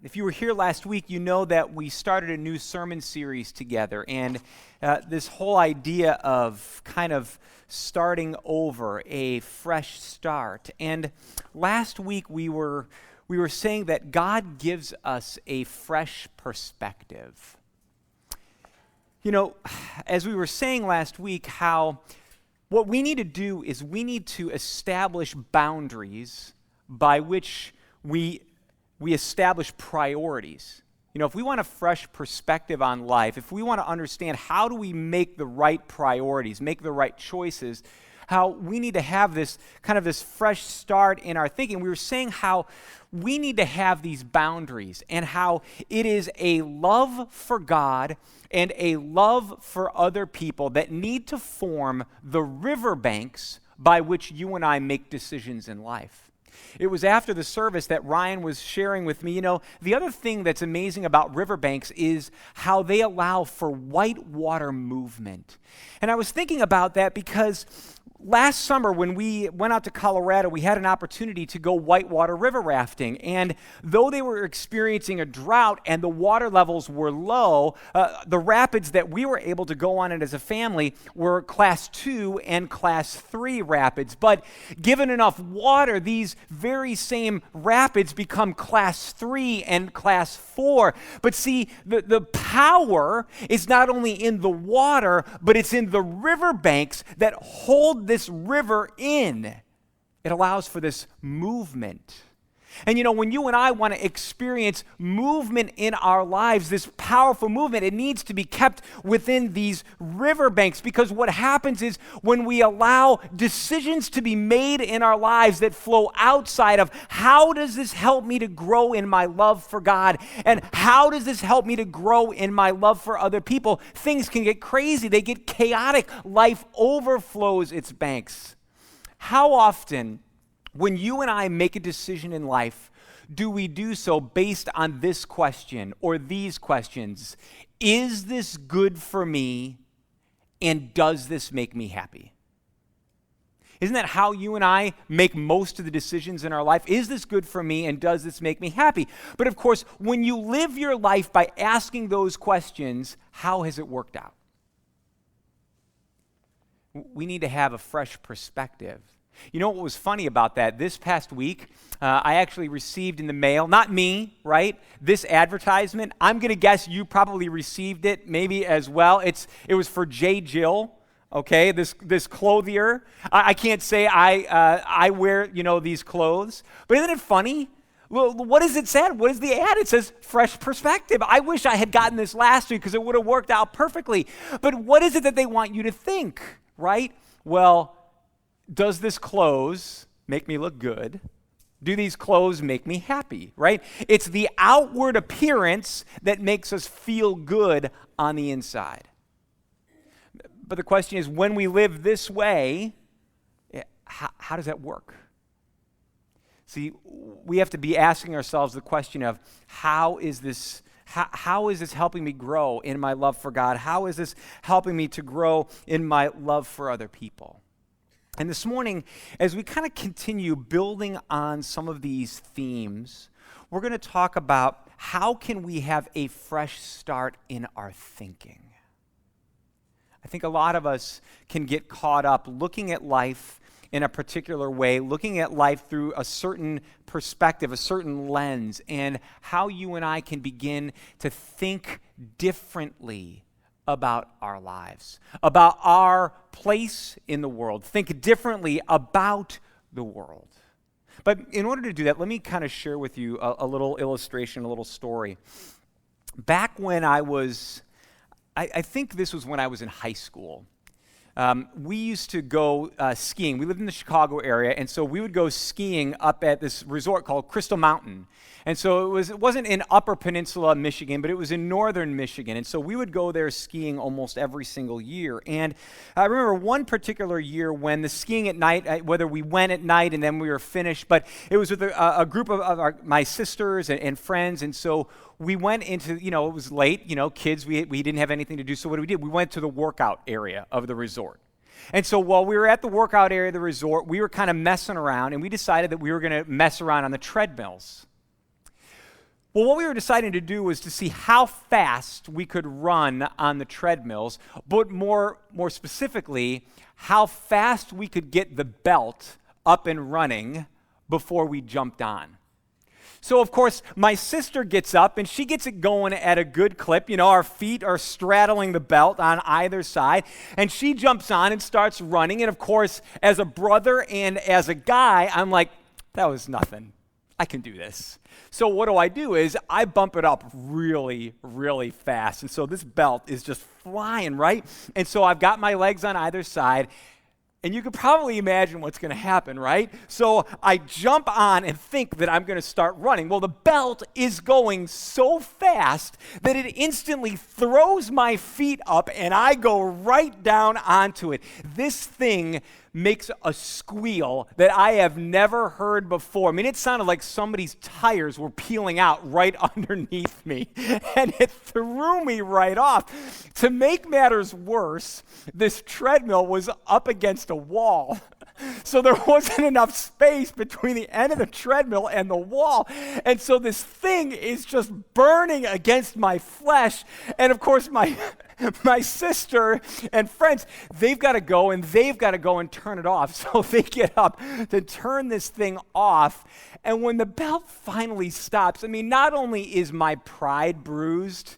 If you were here last week, you know that we started a new sermon series together, and this whole idea of kind of starting over, a fresh start. And last week we were saying that God gives us a fresh perspective. You know, as we were saying last week, how what we need to do is we need to establish boundaries by which we establish priorities. You know, if we want a fresh perspective on life, if we want to understand how do we make the right priorities, make the right choices, how we need to have this kind of this fresh start in our thinking. We were saying how we need to have these boundaries and how it is a love for God and a love for other people that need to form the riverbanks by which you and I make decisions in life. It was after the service that Ryan was sharing with me, you know, the other thing that's amazing about riverbanks is how they allow for whitewater movement. And I was thinking about that because last summer when we went out to Colorado, we had an opportunity to go whitewater river rafting. And though they were experiencing a drought and the water levels were low, the rapids that we were able to go on it as a family were class 2 and class 3 rapids. But given enough water, these very same rapids become class 3 and class 4. But see, the power is not only in the water, but it's in the riverbanks that hold this river in. It allows for this movement. And you know, when you and I want to experience movement in our lives, this powerful movement, it needs to be kept within these riverbanks, because what happens is when we allow decisions to be made in our lives that flow outside of how does this help me to grow in my love for God and how does this help me to grow in my love for other people, things can get crazy, they get chaotic, life overflows its banks. How often when you and I make a decision in life, do we do so based on this question or these questions? Is this good for me, and does this make me happy? Isn't that how you and I make most of the decisions in our life? Is this good for me, and does this make me happy? But of course, when you live your life by asking those questions, how has it worked out? We need to have a fresh perspective. You know what was funny about that? This past week, I actually received in the mail, not me, right? This advertisement. I'm going to guess you probably received it maybe as well. It was for J. Jill, okay? This clothier. I can't say I wear, you know, these clothes. But isn't it funny? Well, what does it say? What is the ad? It says fresh perspective. I wish I had gotten this last week because it would have worked out perfectly. But what is it that they want you to think, right? Well, does this clothes make me look good? Do these clothes make me happy, right? It's the outward appearance that makes us feel good on the inside. But the question is, when we live this way, how does that work? See, we have to be asking ourselves the question of how is this helping me grow in my love for God? How is this helping me to grow in my love for other people? And this morning, as we kind of continue building on some of these themes, we're going to talk about how can we have a fresh start in our thinking. I think a lot of us can get caught up looking at life in a particular way, looking at life through a certain perspective, a certain lens, and how you and I can begin to think differently about our lives, about our place in the world, think differently about the world. But in order to do that, let me kind of share with you a little illustration, a little story. Back when I think this was when I was in high school, we used to go skiing. We lived in the Chicago area, and so we would go skiing up at this resort called Crystal Mountain. And so it wasn't in Upper Peninsula, Michigan, but it was in northern Michigan. And so we would go there skiing almost every single year. And I remember one particular year when the skiing at night, whether we went at night and then we were finished, but it was with a group of my sisters and friends. And so we went into, you know, it was late, you know, kids, we didn't have anything to do. So what did? We went to the workout area of the resort. And so while we were at the workout area of the resort, we were kind of messing around, and we decided that we were going to mess around on the treadmills. Well, what we were deciding to do was to see how fast we could run on the treadmills, but more specifically, how fast we could get the belt up and running before we jumped on. So, of course, my sister gets up and she gets it going at a good clip. You know, our feet are straddling the belt on either side. And she jumps on and starts running. And, of course, as a brother and as a guy, I'm like, that was nothing. I can do this. So what do is I bump it up really, really fast. And so this belt is just flying, right? And so I've got my legs on either side. And you could probably imagine what's going to happen, right? So I jump on and think that I'm going to start running. Well, the belt is going so fast that it instantly throws my feet up and I go right down onto it. This thing makes a squeal that I have never heard before. I mean, it sounded like somebody's tires were peeling out right underneath me, and it threw me right off. To make matters worse, this treadmill was up against a wall. So there wasn't enough space between the end of the treadmill and the wall. And so this thing is just burning against my flesh. And of course, my sister and friends, they've got to go and turn it off. So they get up to turn this thing off. And when the belt finally stops, I mean, not only is my pride bruised,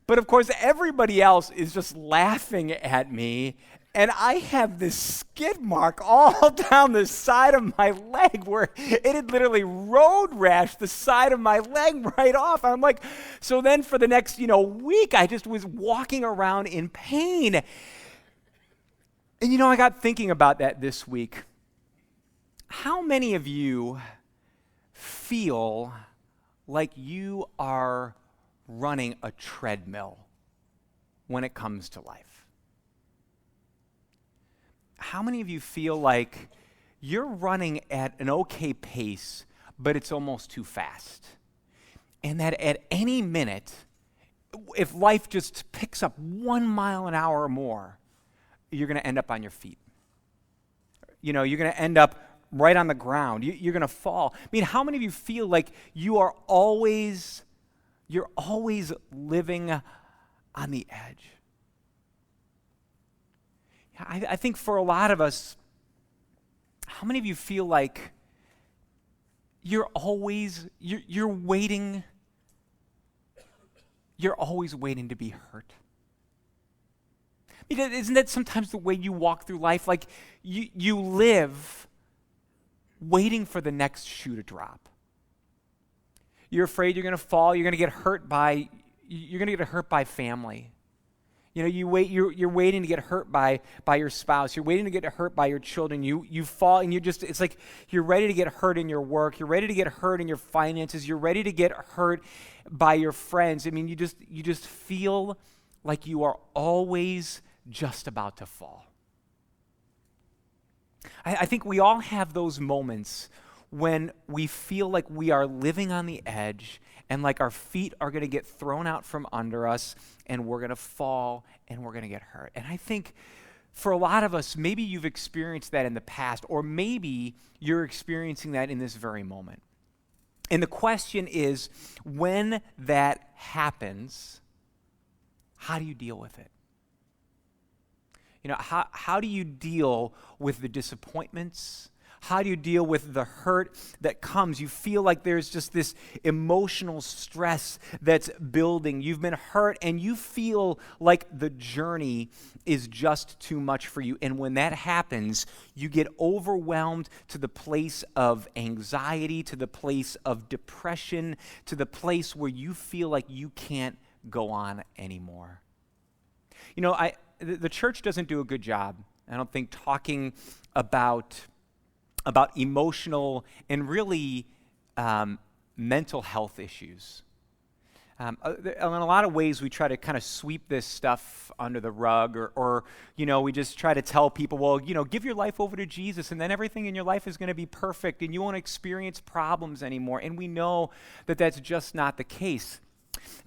but of course, everybody else is just laughing at me. And I have this skid mark all down the side of my leg where it had literally road rashed the side of my leg right off. I'm like, so then for the next, week, I just was walking around in pain. And I got thinking about that this week. How many of you feel like you are running a treadmill when it comes to life? How many of you feel like you're running at an okay pace, but it's almost too fast? And that at any minute, if life just picks up 1 mile an hour or more, you're going to end up on your feet. You're going to end up right on the ground. You're going to fall. I mean, how many of you feel like you're always living on the edge? I think for a lot of us, how many of you feel like you're always waiting to be hurt? I mean, isn't that sometimes the way you walk through life? Like you live waiting for the next shoe to drop. You're afraid you're going to fall. You're going to get hurt by family. You're waiting to get hurt by your spouse. You're waiting to get hurt by your children. You fall and it's like you're ready to get hurt in your work. You're ready to get hurt in your finances. You're ready to get hurt by your friends. I mean, you just feel like you are always just about to fall. I think we all have those moments when we feel like we are living on the edge and like our feet are going to get thrown out from under us and we're going to fall and we're going to get hurt. And I think for a lot of us, maybe you've experienced that in the past, or maybe you're experiencing that in this very moment. And the question is, when that happens, how do you deal with it? How do you deal with the disappointments? How do you deal with the hurt that comes? You feel like there's just this emotional stress that's building. You've been hurt and you feel like the journey is just too much for you. And when that happens, you get overwhelmed to the place of anxiety, to the place of depression, to the place where you feel like you can't go on anymore. The church doesn't do a good job, I don't think, talking about emotional and really mental health issues. In a lot of ways, we try to kind of sweep this stuff under the rug, or we just try to tell people, well, give your life over to Jesus, and then everything in your life is going to be perfect, and you won't experience problems anymore. And we know that that's just not the case.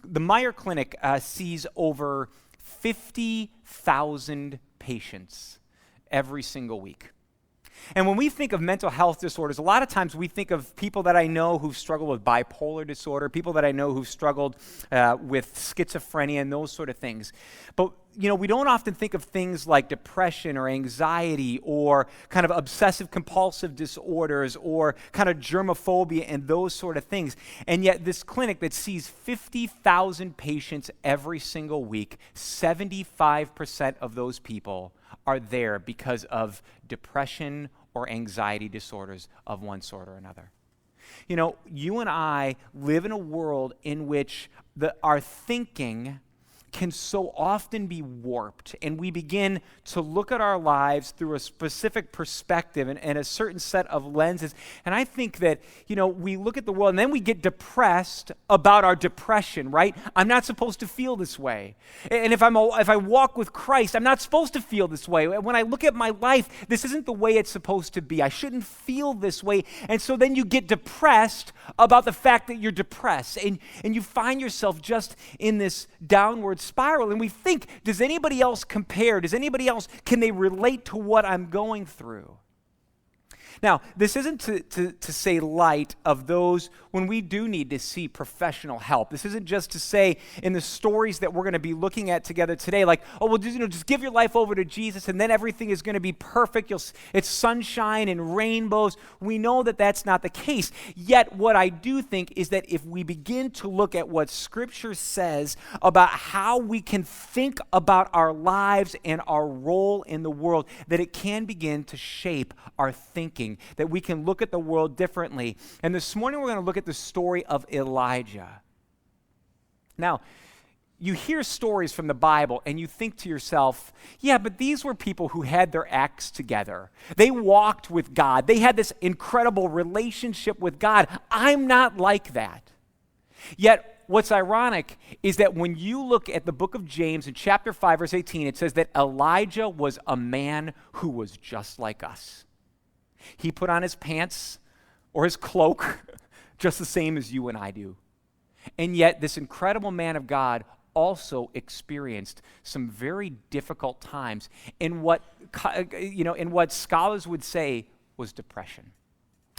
The Meyer Clinic sees over 50,000 patients every single week. And when we think of mental health disorders, a lot of times we think of people that I know who've struggled with bipolar disorder, people that I know who've struggled with schizophrenia and those sort of things. But we don't often think of things like depression or anxiety or kind of obsessive compulsive disorders or kind of germophobia and those sort of things. And yet this clinic that sees 50,000 patients every single week, 75% of those people are there because of depression or anxiety disorders of one sort or another. You and I live in a world in which our thinking can so often be warped, and we begin to look at our lives through a specific perspective and a certain set of lenses. And I think that, we look at the world and then we get depressed about our depression, right? I'm not supposed to feel this way. And if I walk with Christ, I'm not supposed to feel this way. When I look at my life, this isn't the way it's supposed to be. I shouldn't feel this way. And so then you get depressed about the fact that you're depressed, and you find yourself just in this downward spiral, and we think, does anybody else compare? Can they relate to what I'm going through? Now, this isn't to say light of those when we do need to see professional help. This isn't just to say in the stories that we're going to be looking at together today, like, just give your life over to Jesus and then everything is going to be perfect. It's sunshine and rainbows. We know that that's not the case. Yet what I do think is that if we begin to look at what Scripture says about how we can think about our lives and our role in the world, that it can begin to shape our thinking, that we can look at the world differently. And this morning we're going to look at the story of Elijah. Now, you hear stories from the Bible and you think to yourself, yeah, but these were people who had their acts together. They walked with God. They had this incredible relationship with God. I'm not like that. Yet, what's ironic is that when you look at the book of James in chapter 5, verse 18, it says that Elijah was a man who was just like us. He put on his pants or his cloak just the same as you and I do. And yet this incredible man of God also experienced some very difficult times in what scholars would say was depression.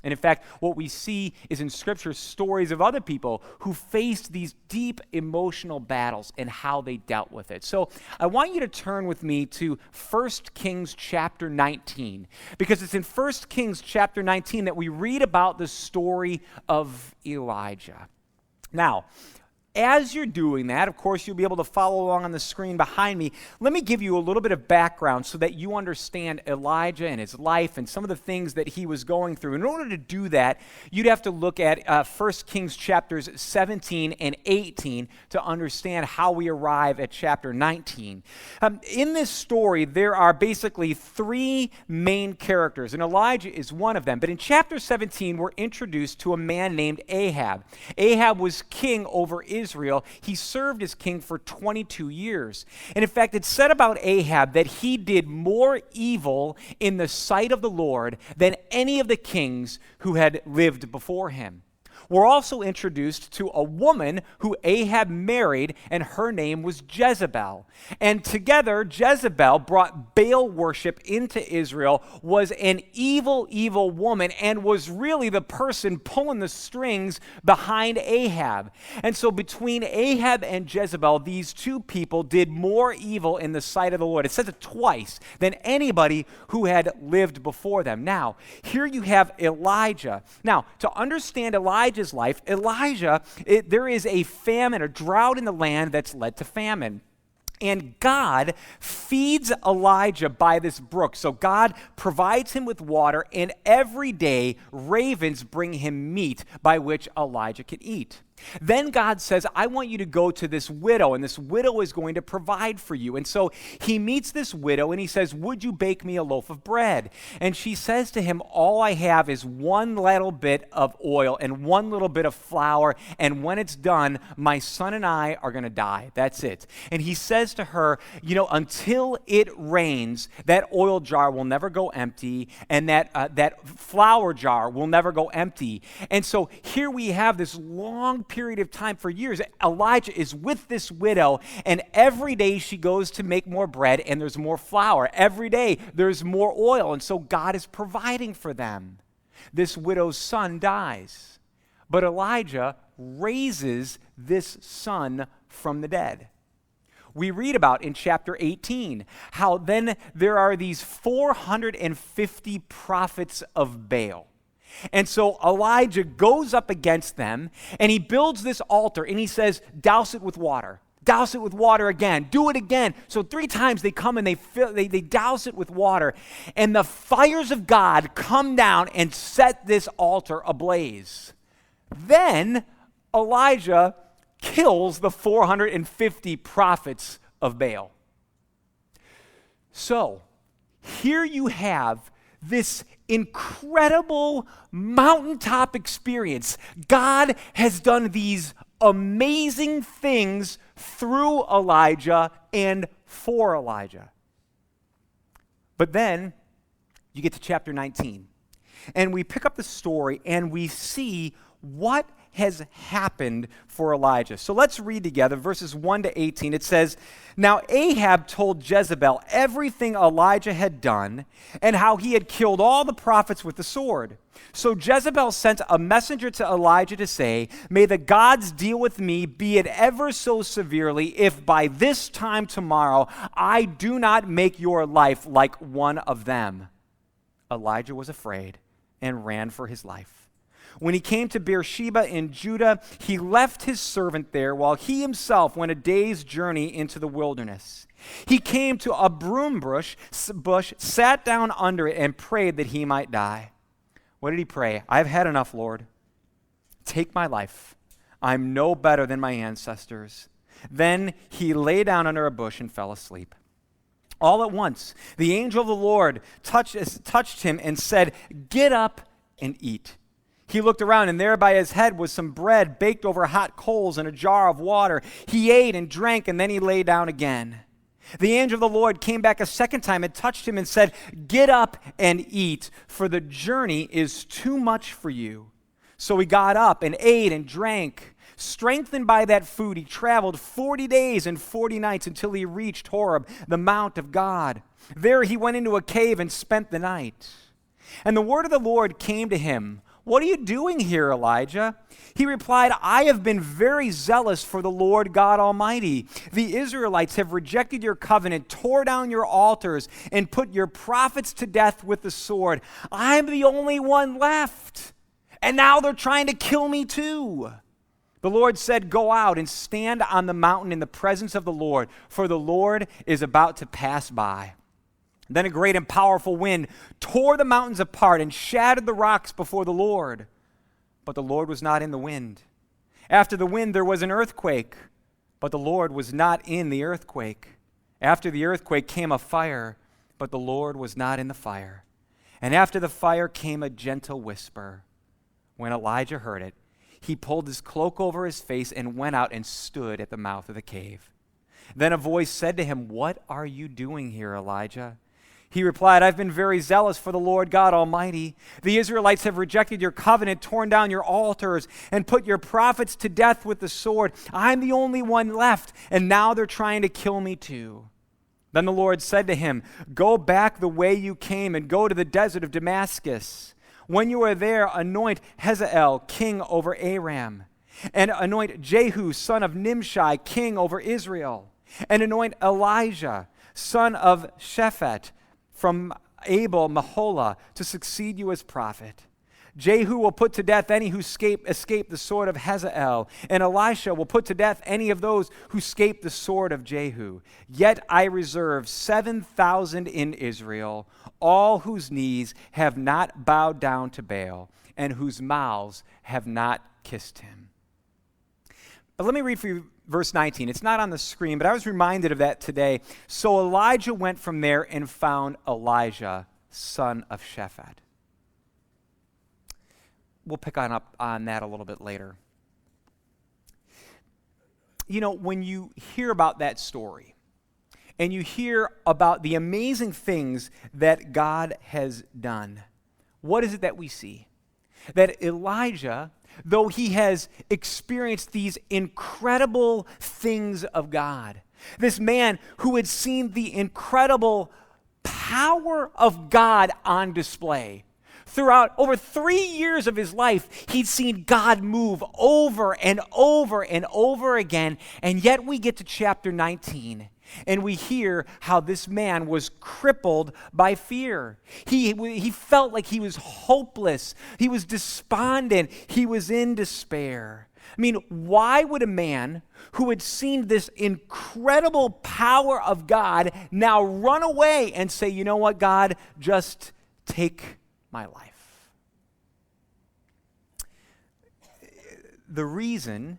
And in fact, what we see is in Scripture stories of other people who faced these deep emotional battles and how they dealt with it. So I want you to turn with me to 1 Kings chapter 19, because it's in 1 Kings chapter 19 that we read about the story of Elijah. Now, as you're doing that, of course, you'll be able to follow along on the screen behind me. Let me give you a little bit of background so that you understand Elijah and his life and some of the things that he was going through. In order to do that, you'd have to look at 1 Kings chapters 17 and 18 to understand how we arrive at chapter 19. In this story, there are basically three main characters, and Elijah is one of them. But in chapter 17, we're introduced to a man named Ahab. Ahab was king over Israel. He served as king for 22 years. And in fact, it's said about Ahab that he did more evil in the sight of the Lord than any of the kings who had lived before him. We're also introduced to a woman who Ahab married, and her name was Jezebel. And together, Jezebel brought Baal worship into Israel, was an evil, evil woman, and was really the person pulling the strings behind Ahab. And so between Ahab and Jezebel, these two people did more evil in the sight of the Lord. It says it twice than anybody who had lived before them. Now, here you have Elijah. Now, to understand Elijah's life, there is a famine, a drought in the land that's led to famine. And God feeds Elijah by this brook. So God provides him with water, and every day ravens bring him meat by which Elijah can eat. Then God says, I want you to go to this widow, and this widow is going to provide for you. And so he meets this widow, and he says, would you bake me a loaf of bread? And she says to him, all I have is one little bit of oil and one little bit of flour, and when it's done, my son and I are going to die. That's it. And he says says to her, until it rains, that oil jar will never go empty, and that flour jar will never go empty. And so here we have this long period of time, for years. Elijah is with this widow, and every day she goes to make more bread, and there's more flour. Every day there's more oil, and so God is providing for them. This widow's son dies, but Elijah raises this son from the dead. We read about in chapter 18 how then there are these 450 prophets of Baal. And so Elijah goes up against them, and he builds this altar, and he says, douse it with water. Douse it with water again. Do it again. So 3 times they come and they douse it with water. And the fires of God come down and set this altar ablaze. Then Elijah kills the 450 prophets of Baal. So here you have this incredible mountaintop experience. God has done these amazing things through Elijah and for Elijah. But then you get to chapter 19, and we pick up the story and we see what has happened for Elijah. So let's read together verses 1 to 18. It says, "Now Ahab told Jezebel everything Elijah had done and how he had killed all the prophets with the sword. So Jezebel sent a messenger to Elijah to say, 'May the gods deal with me, be it ever so severely, if by this time tomorrow I do not make your life like one of them.' Elijah was afraid and ran for his life. When he came to Beersheba in Judah, he left his servant there while he himself went a day's journey into the wilderness. He came to a broom bush, sat down under it, and prayed that he might die. What did he pray? 'I've had enough, Lord. Take my life. I'm no better than my ancestors.' Then he lay down under a bush and fell asleep. All at once, the angel of the Lord touched him and said, 'Get up and eat.' He looked around, and there by his head was some bread baked over hot coals and a jar of water. He ate and drank, and then he lay down again. The angel of the Lord came back a second time and touched him and said, 'Get up and eat, for the journey is too much for you.' So he got up and ate and drank. Strengthened by that food, he traveled 40 days and 40 nights until he reached Horeb, the mount of God. There he went into a cave and spent the night. And the word of the Lord came to him, 'What are you doing here, Elijah?' He replied, 'I have been very zealous for the Lord God Almighty. The Israelites have rejected your covenant, tore down your altars, and put your prophets to death with the sword. I'm the only one left, and now they're trying to kill me too.' The Lord said, 'Go out and stand on the mountain in the presence of the Lord, for the Lord is about to pass by.' Then a great and powerful wind tore the mountains apart and shattered the rocks before the Lord. But the Lord was not in the wind. After the wind there was an earthquake, but the Lord was not in the earthquake. After the earthquake came a fire, but the Lord was not in the fire. And after the fire came a gentle whisper. When Elijah heard it, he pulled his cloak over his face and went out and stood at the mouth of the cave. Then a voice said to him, 'What are you doing here, Elijah?' He replied, 'I've been very zealous for the Lord God Almighty. The Israelites have rejected your covenant, torn down your altars, and put your prophets to death with the sword. I'm the only one left, and now they're trying to kill me too.' Then the Lord said to him, 'Go back the way you came and go to the desert of Damascus. When you are there, anoint Hazael king over Aram, and anoint Jehu son of Nimshi king over Israel, and anoint Elijah son of Shaphat from Abel Maholah to succeed you as prophet. Jehu will put to death any who escape the sword of Hazael, and Elisha will put to death any of those who escape the sword of Jehu. Yet I reserve 7,000 in Israel, all whose knees have not bowed down to Baal, and whose mouths have not kissed him.'" But let me read for you verse 19. It's not on the screen, but I was reminded of that today. "So Elijah went from there and found Elijah, son of Shaphat." We'll pick up on that a little bit later. You know, when you hear about that story, and you hear about the amazing things that God has done, what is it that we see? That Elijah, though he has experienced these incredible things of God, this man who had seen the incredible power of God on display, throughout over 3 years of his life, he'd seen God move over and over and over again. And yet we get to chapter 19, and we hear how this man was crippled by fear. He felt like he was hopeless. He was despondent. He was in despair. I mean, why would a man who had seen this incredible power of God now run away and say, you know what, God, just take my life? The reason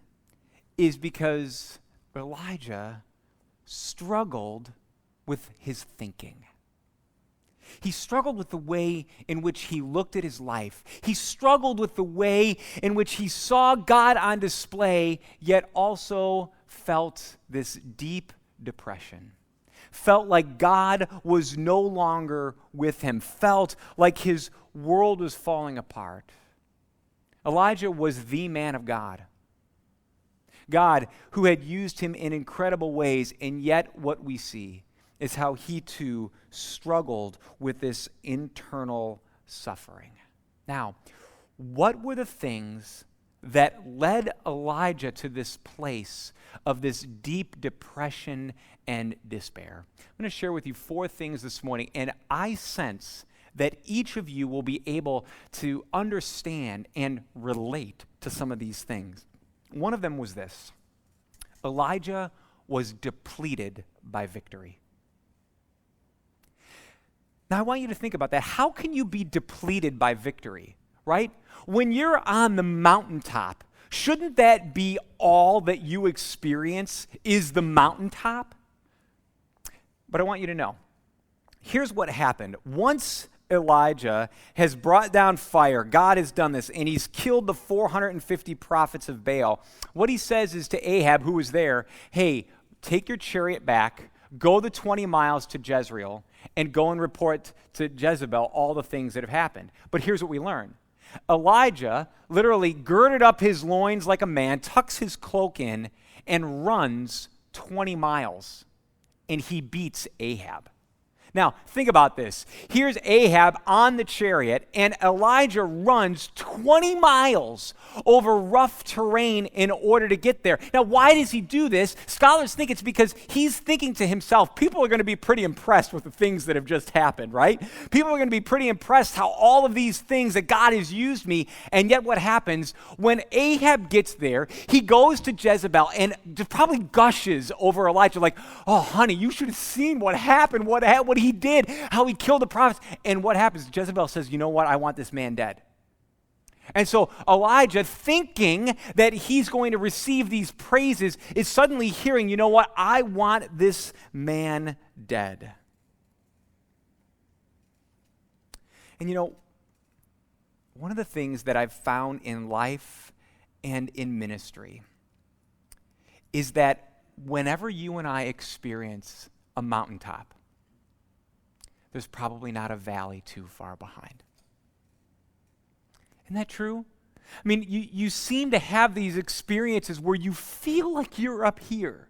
is because Elijah struggled with his thinking. He struggled with the way in which he looked at his life. He struggled with the way in which he saw God on display, yet also felt this deep depression. Felt like God was no longer with him. Felt like his world was falling apart. Elijah was the man of God. God who had used him in incredible ways, and yet what we see is how he too struggled with this internal suffering. Now, what were the things that led Elijah to this place of this deep depression and despair? I'm going to share with you 4 things this morning, and I sense that each of you will be able to understand and relate to some of these things. One of them was this: Elijah was depleted by victory. Now, I want you to think about that. How can you be depleted by victory, right? When you're on the mountaintop, shouldn't that be all that you experience is the mountaintop? But I want you to know, here's what happened. Once Elijah has brought down fire, God has done this, and he's killed the 450 prophets of Baal. What he says is to Ahab, who was there, hey, take your chariot back, go the 20 miles to Jezreel, and go and report to Jezebel all the things that have happened. But here's what we learn. Elijah literally girded up his loins like a man, tucks his cloak in, and runs 20 miles. And he beats Ahab. Now, think about this. Here's Ahab on the chariot, and Elijah runs 20 miles over rough terrain in order to get there. Now, why does he do this? Scholars think it's because he's thinking to himself, people are going to be pretty impressed with the things that have just happened, right? People are going to be pretty impressed how all of these things that God has used me, and yet what happens? When Ahab gets there, he goes to Jezebel and probably gushes over Elijah like, oh, honey, you should have seen what happened, what he did, how he killed the prophets. And what happens? Jezebel says, you know what? I want this man dead. And so Elijah, thinking that he's going to receive these praises, is suddenly hearing, you know what? I want this man dead. And you know, one of the things that I've found in life and in ministry is that whenever you and I experience a mountaintop, there's probably not a valley too far behind. Isn't that true? I mean, you seem to have these experiences where you feel like you're up here.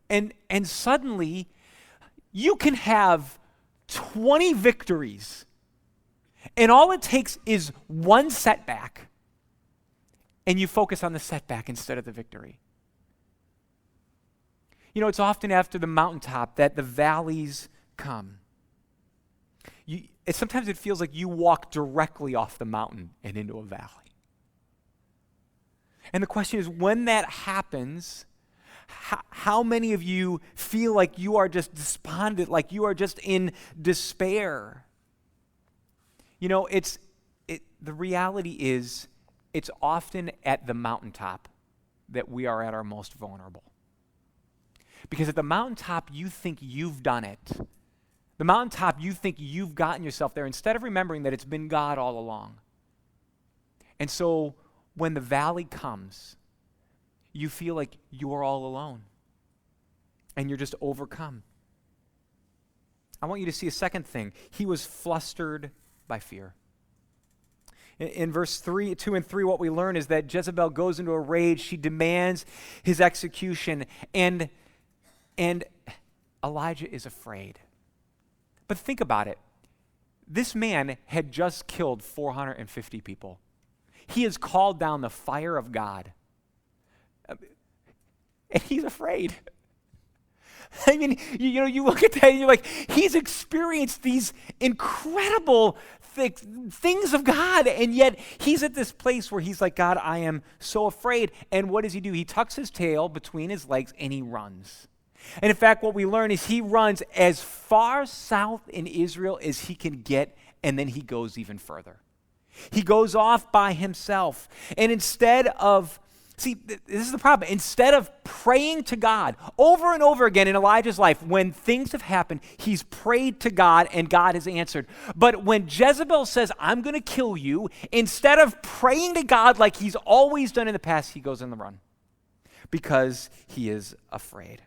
And suddenly, you can have 20 victories. And all it takes is one setback. And you focus on the setback instead of the victory. You know, it's often after the mountaintop that the valleys come. Sometimes it feels like you walk directly off the mountain and into a valley. And the question is, when that happens, how many of you feel like you are just despondent, like you are just in despair? You know, the reality is, it's often at the mountaintop that we are at our most vulnerable. Because at the mountaintop, you think you've done it. The mountaintop, you think you've gotten yourself there instead of remembering that it's been God all along. And so when the valley comes, you feel like you're all alone and you're just overcome. I want you to see a second thing. He was flustered by fear. In verse 2 and 3, what we learn is that Jezebel goes into a rage. She demands his execution, and Elijah is afraid. But think about it. This man had just killed 450 people. He has called down the fire of God, and he's afraid. I mean, you look at that and you're like, he's experienced these incredible things of God, and yet he's at this place where he's like, God, I am so afraid. And what does he do? He tucks his tail between his legs and he runs. And in fact, what we learn is he runs as far south in Israel as he can get, and then he goes even further. He goes off by himself. And instead of this is the problem. Instead of praying to God over and over again in Elijah's life, when things have happened, he's prayed to God and God has answered. But when Jezebel says, I'm going to kill you, instead of praying to God like he's always done in the past, he goes on the run because he is afraid.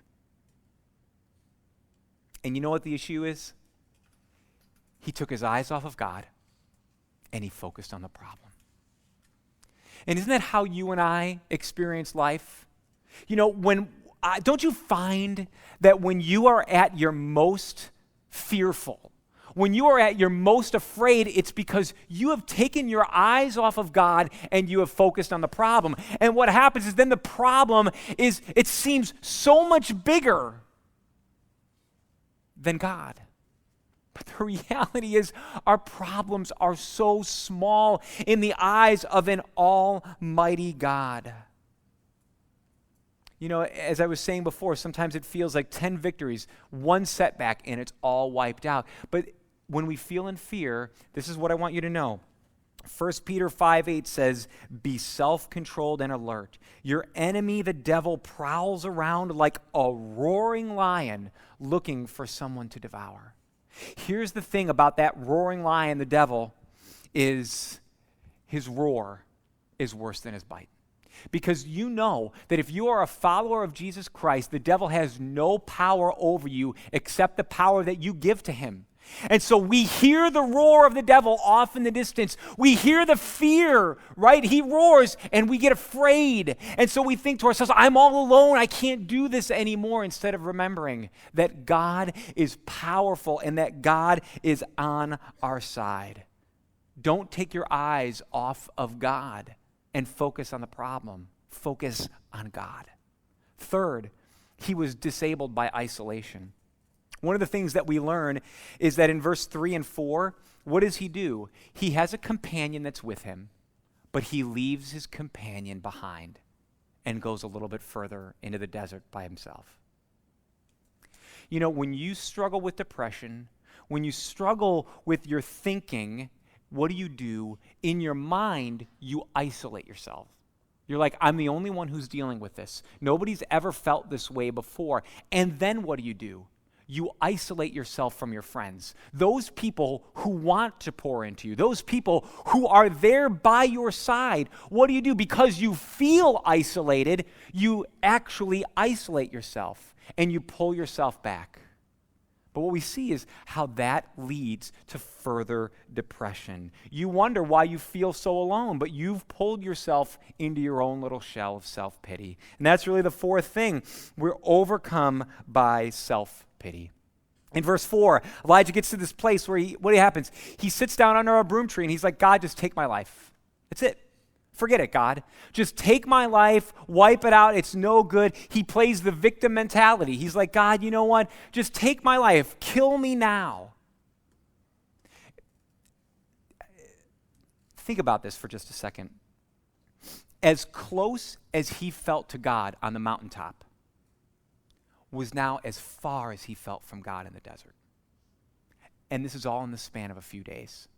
And you know what the issue is? He took his eyes off of God and he focused on the problem. And isn't that how you and I experience life? Don't you find that when you are at your most fearful, when you are at your most afraid, it's because you have taken your eyes off of God and you have focused on the problem. And what happens is then the problem is, it seems so much bigger than God. But the reality is our problems are so small in the eyes of an almighty God. As I was saying before, sometimes it feels like 10 victories, one setback, and it's all wiped out. But when we feel in fear, this is what I want you to know. 1 Peter 5:8 says, be self-controlled and alert. Your enemy, the devil, prowls around like a roaring lion looking for someone to devour. Here's the thing about that roaring lion, the devil, is his roar is worse than his bite. Because you know that if you are a follower of Jesus Christ, the devil has no power over you except the power that you give to him. And so we hear the roar of the devil off in the distance. We hear the fear, right? He roars and we get afraid. And so we think to ourselves, I'm all alone. I can't do this anymore, instead of remembering that God is powerful and that God is on our side. Don't take your eyes off of God and focus on the problem. Focus on God. Third, he was disabled by isolation. One of the things that we learn is that in verse 3 and 4, what does he do? He has a companion that's with him, but he leaves his companion behind and goes a little bit further into the desert by himself. When you struggle with depression, when you struggle with your thinking, what do? In your mind, you isolate yourself. You're like, I'm the only one who's dealing with this. Nobody's ever felt this way before. And then what do? You isolate yourself from your friends, those people who want to pour into you, those people who are there by your side. What do? Because you feel isolated, you actually isolate yourself and you pull yourself back. But what we see is how that leads to further depression. You wonder why you feel so alone, but you've pulled yourself into your own little shell of self-pity. And that's really the fourth thing. We're overcome by self-pity. In verse 4, Elijah gets to this place where what happens? He sits down under a broom tree and he's like, God, just take my life. That's it. Forget it, God. Just take my life, wipe it out. It's no good. He plays the victim mentality. He's like, God, you know what? Just take my life. Kill me now. Think about this for just a second. As close as he felt to God on the mountaintop was now as far as he felt from God in the desert. And this is all in the span of a few days.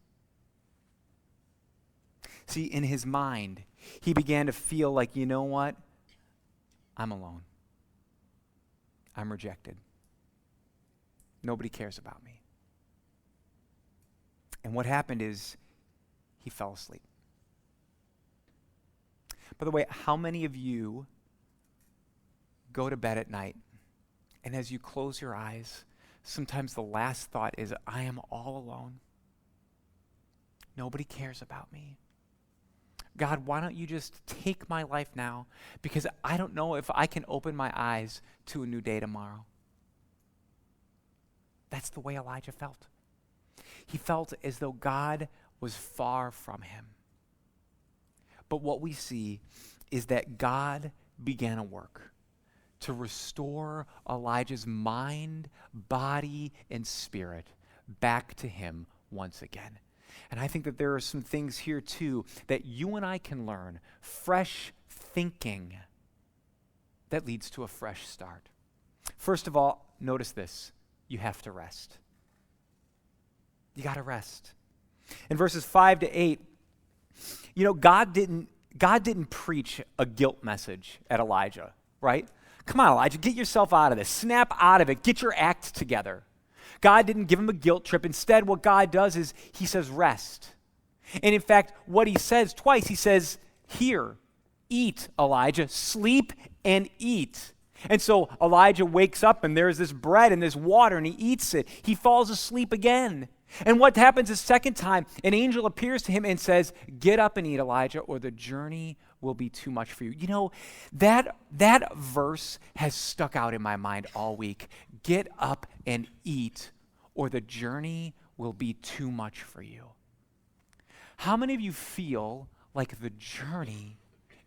See, in his mind, he began to feel like, you know what? I'm alone. I'm rejected. Nobody cares about me. And what happened is he fell asleep. By the way, how many of you go to bed at night and as you close your eyes, sometimes the last thought is, I am all alone. Nobody cares about me. God, why don't you just take my life now? Because I don't know if I can open my eyes to a new day tomorrow. That's the way Elijah felt. He felt as though God was far from him. But what we see is that God began a work to restore Elijah's mind, body, and spirit back to him once again. And I think that there are some things here too that you and I can learn. Fresh thinking that leads to a fresh start. First of all, notice this. You have to rest. You got to rest. In verses 5 to 8, God didn't preach a guilt message at Elijah, right? Come on, Elijah, get yourself out of this. Snap out of it. Get your act together. God didn't give him a guilt trip. Instead, what God does is he says rest. And in fact, what he says twice, he says, here, eat, Elijah, sleep and eat. And so Elijah wakes up and there's this bread and this water and he eats it. He falls asleep again. And what happens the second time, an angel appears to him and says, get up and eat, Elijah, or the journey will be too much for you. That verse has stuck out in my mind all week. Get up and eat, or the journey will be too much for you. How many of you feel like the journey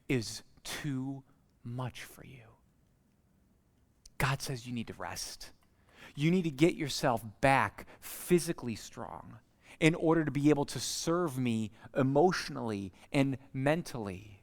is too much for you? God says you need to rest. You need to get yourself back physically strong in order to be able to serve me emotionally and mentally.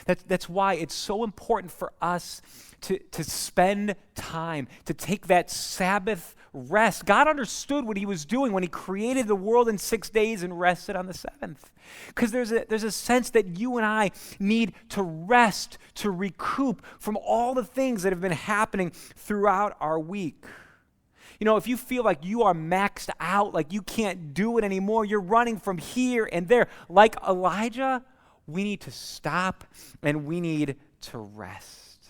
That's why it's so important for us to spend time, to take that Sabbath rest. God understood what he was doing when he created the world in 6 days and rested on the seventh. Because there's a sense that you and I need to rest, to recoup from all the things that have been happening throughout our week. If you feel like you are maxed out, like you can't do it anymore, you're running from here and there, like Elijah, we need to stop and we need to rest.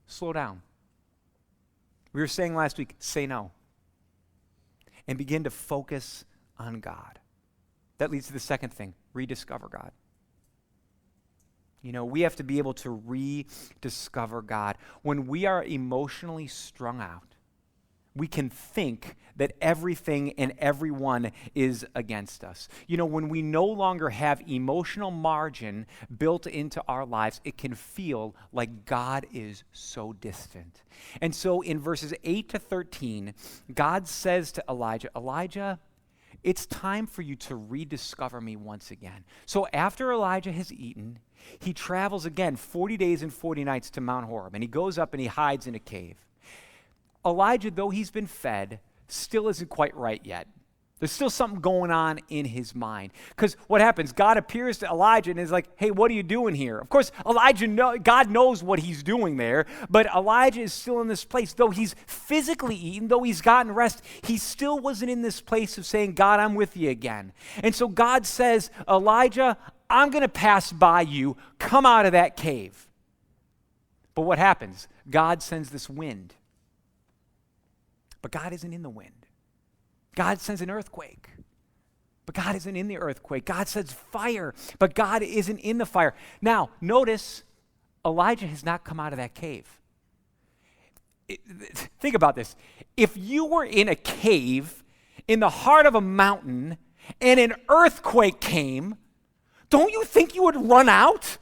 Slow down. We were saying last week, say no. And begin to focus on God. That leads to the second thing, rediscover God. We have to be able to rediscover God. When we are emotionally strung out, we can think that everything and everyone is against us. When we no longer have emotional margin built into our lives, it can feel like God is so distant. And so in verses 8 to 13, God says to Elijah, it's time for you to rediscover me once again. So after Elijah has eaten, he travels again 40 days and 40 nights to Mount Horeb, and he goes up and he hides in a cave. Elijah, though he's been fed, still isn't quite right yet. There's still something going on in his mind. Because what happens? God appears to Elijah and is like, hey, what are you doing here? Of course, God knows what he's doing there, but Elijah is still in this place. Though he's physically eaten, though he's gotten rest, he still wasn't in this place of saying, God, I'm with you again. And so God says, Elijah, I'm going to pass by you. Come out of that cave. But what happens? God sends this wind. But God isn't in the wind. God sends an earthquake. But God isn't in the earthquake. God sends fire. But God isn't in the fire. Now, notice, Elijah has not come out of that cave. Think about this. If you were in a cave in the heart of a mountain and an earthquake came, don't you think you would run out?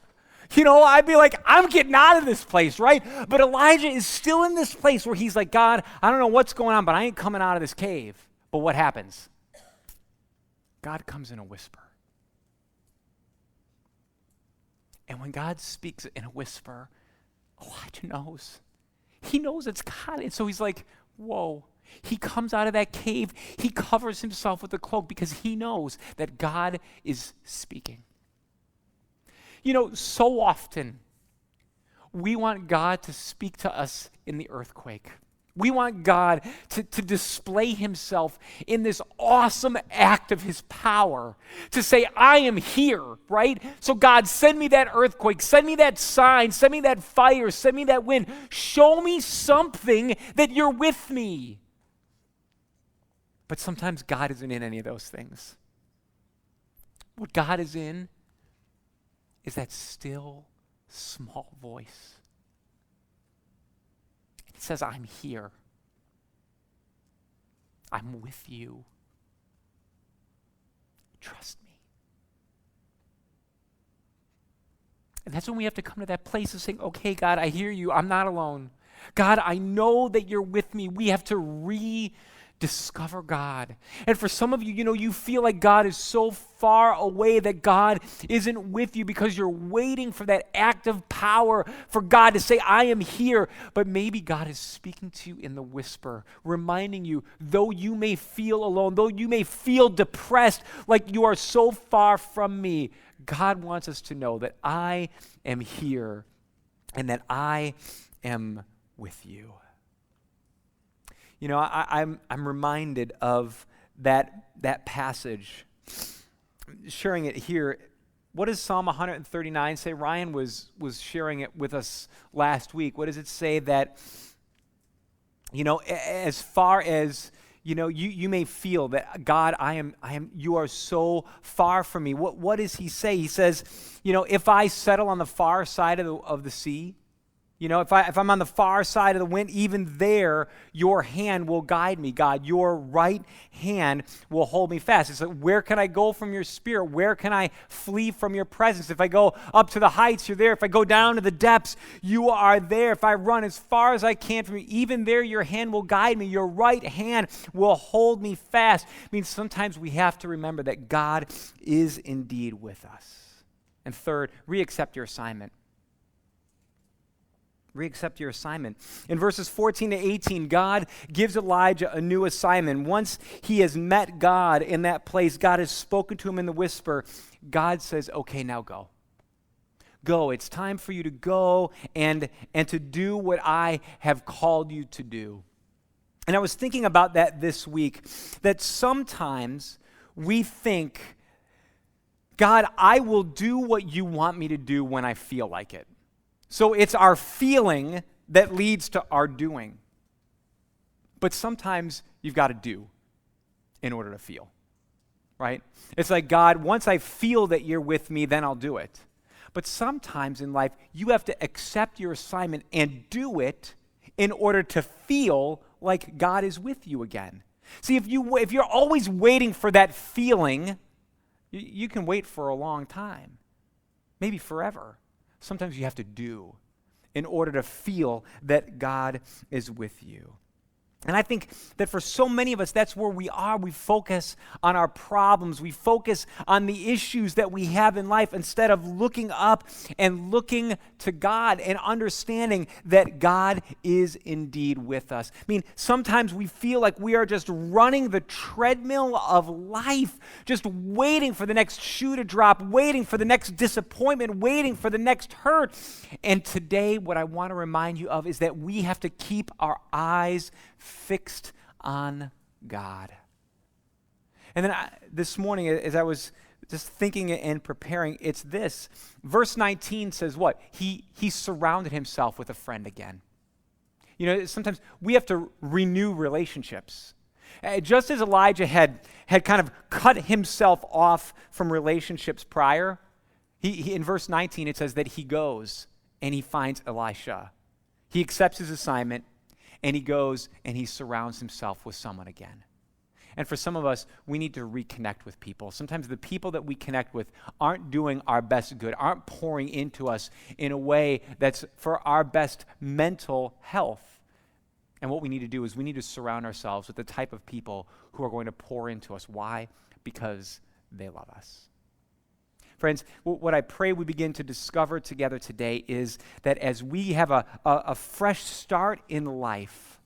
I'd be like, I'm getting out of this place, right? But Elijah is still in this place where he's like, God, I don't know what's going on, but I ain't coming out of this cave. But what happens? God comes in a whisper. And when God speaks in a whisper, Elijah knows. He knows it's God. And so he's like, whoa. He comes out of that cave. He covers himself with a cloak because he knows that God is speaking. So often we want God to speak to us in the earthquake. We want God to display himself in this awesome act of his power, to say, I am here, right? So God, send me that earthquake, send me that sign, send me that fire, send me that wind. Show me something that you're with me. But sometimes God isn't in any of those things. What God is in is that still, small voice. It says, I'm here. I'm with you. Trust me. And that's when we have to come to that place of saying, okay, God, I hear you. I'm not alone. God, I know that you're with me. We have to rediscover God. And for some of you, you feel like God is so far away that God isn't with you because you're waiting for that act of power for God to say, I am here. But maybe God is speaking to you in the whisper, reminding you, though you may feel alone, though you may feel depressed, like you are so far from me, God wants us to know that I am here and that I am with you. I'm reminded of that passage. Sharing it here. What does Psalm 139 say? Ryan was sharing it with us last week. What does it say that, as far as you may feel that God, you are so far from me. What does he say? He says, if I settle on the far side of the sea, if I'm on the far side of the wind, even there, your hand will guide me, God. Your right hand will hold me fast. It's like, where can I go from your spirit? Where can I flee from your presence? If I go up to the heights, you're there. If I go down to the depths, you are there. If I run as far as I can from you, even there, your hand will guide me. Your right hand will hold me fast. It means sometimes we have to remember that God is indeed with us. And third, re-accept your assignment. Re-accept your assignment. In verses 14 to 18, God gives Elijah a new assignment. Once he has met God in that place, God has spoken to him in the whisper. God says, okay, now go. Go. It's time for you to go and to do what I have called you to do. And I was thinking about that this week, that sometimes we think, God, I will do what you want me to do when I feel like it. So it's our feeling that leads to our doing. But sometimes you've got to do in order to feel, right? It's like, God, once I feel that you're with me, then I'll do it. But sometimes in life, you have to accept your assignment and do it in order to feel like God is with you again. See, if you're always waiting for that feeling, you can wait for a long time, maybe forever. Sometimes you have to do in order to feel that God is with you. And I think that for so many of us, that's where we are. We focus on our problems. We focus on the issues that we have in life instead of looking up and looking to God and understanding that God is indeed with us. I mean, sometimes we feel like we are just running the treadmill of life, just waiting for the next shoe to drop, waiting for the next disappointment, waiting for the next hurt. And today, what I want to remind you of is that we have to keep our eyes fixed on God. And then this morning, as I was just thinking and preparing, it's this. Verse 19 says what? He surrounded himself with a friend again. Sometimes we have to renew relationships. Just as Elijah had kind of cut himself off from relationships prior, he in verse 19 it says that he goes and he finds Elisha. He accepts his assignment, and he goes and he surrounds himself with someone again. And for some of us, we need to reconnect with people. Sometimes the people that we connect with aren't doing our best good, aren't pouring into us in a way that's for our best mental health. And what we need to do is we need to surround ourselves with the type of people who are going to pour into us. Why? Because they love us. Friends, what I pray we begin to discover together today is that as we have a fresh start in life,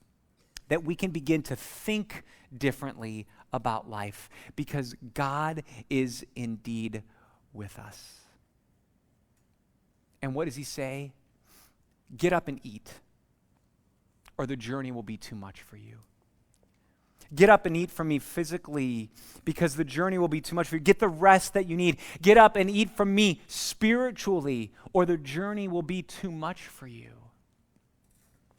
that we can begin to think differently about life because God is indeed with us. And what does he say? Get up and eat, or the journey will be too much for you. Get up and eat from me physically because the journey will be too much for you. Get the rest that you need. Get up and eat from me spiritually or the journey will be too much for you.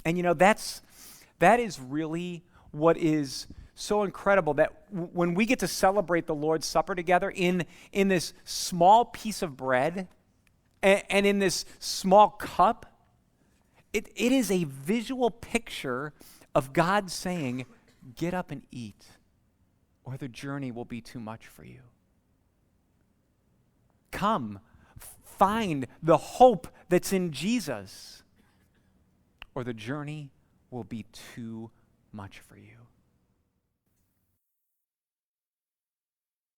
And that is really what is so incredible that when we get to celebrate the Lord's Supper together in this small piece of bread and in this small cup, it is a visual picture of God saying, get up and eat, or the journey will be too much for you. Come, find the hope that's in Jesus, or the journey will be too much for you.